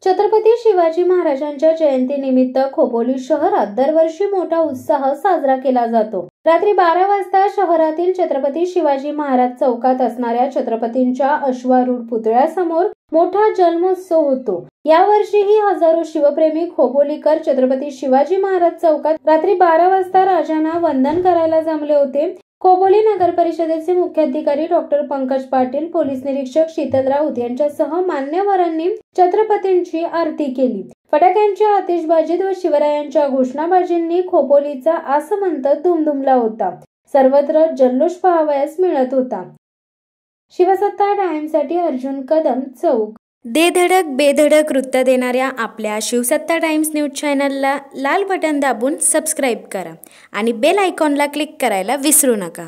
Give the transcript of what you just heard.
छत्रपती शिवाजी महाराजांच्या जयंतीनिमित्त खोपोली शहरात दरवर्षी मोठा उत्साह साजरा केला जातो। रात्री 12 वाजता शहरातील छत्रपती शिवाजी महाराज चौकात असणाऱ्या छत्रपतींच्या अश्वारूढ पुतळ्यासमोर मोठा जन्मोत्सव होतो। यावर्षीही हजारो शिवप्रेमी खोपोलीकर छत्रपती शिवाजी महाराज चौकात रात्री 12 वाजता राजांना वंदन करायला जमले होते। खोपोली नगर परिषदेचे मुख्याधिकारी डॉक्टर पंकज पाटील, पोलीस निरीक्षक शीतल राऊत यांच्यासह मान्यवरांनी छत्रपतींची आरती केली। फटाक्यांच्या आतिषबाजीत व शिवरायांच्या घोषणाबाजींनी खोपोलीचा आसमंत दुमदुमला होता। सर्वत्र जल्लोष पाहावयास मिळत होता। शिवसत्ता टाइम्ससाठी अर्जुन कदम, चौक। दे धडक बेधडक वृत्त देणाऱ्या आपल्या शिवसत्ता टाइम्स न्यूज चॅनलला लाल बटन दाबून सबस्क्राईब करा आणि बेल आयकॉनला क्लिक करायला विसरू नका।